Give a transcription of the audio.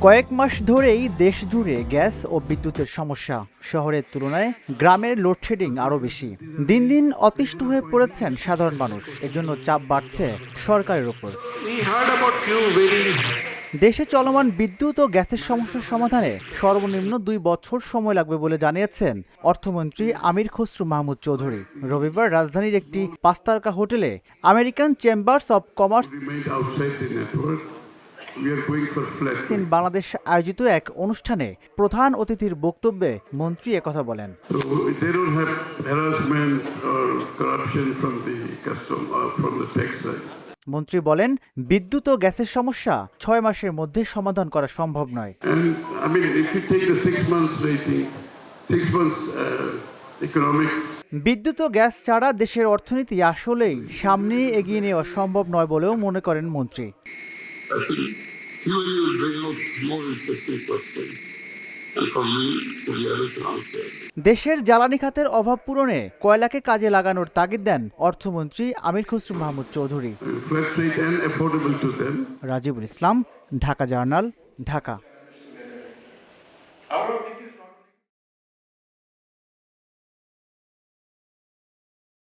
কয়েক মাস ধরেই দেশ জুড়ে গ্যাস ও বিদ্যুতের সমস্যা। শহরের তুলনায় গ্রামের লোডশেডিং আরও বেশি। দিন দিন অতিষ্ঠ হয়ে পড়েছেন সাধারণ মানুষ। এজন্য চাপ বাড়ছে সরকারের উপর। দেশে চলমান বিদ্যুৎ ও গ্যাসের সমস্যার সমাধানে সর্বনিম্ন 2 বছর সময় লাগবে বলে জানিয়েছেন অর্থমন্ত্রী আমির খসরু মাহমুদ চৌধুরী। রবিবার রাজধানীর একটি 5 তারকা হোটেলে American chambers of commerce in Bangladesh আয়োজিত এক অনুষ্ঠানে প্রধান অতিথির বক্তব্যে মন্ত্রী একথা বলেন। মন্ত্রী বলেন, বিদ্যুৎ ও গ্যাসের সমস্যা 6 মাসের মধ্যে সমাধান করা সম্ভব নয়। বিদ্যুৎ ও গ্যাস ছাড়া দেশের অর্থনীতি আসলেই সামনে এগিয়ে নেওয়া সম্ভব নয় বলেও মনে করেন মন্ত্রী। দেশের জ্বালানি খাতের অভাব পূরণে কয়লাকে কাজে লাগানোর তাগিদ দেন অর্থমন্ত্রী আমির খসরু মাহমুদ চৌধুরী। রাজিবুল ইসলাম, ঢাকা জার্নাল, ঢাকা।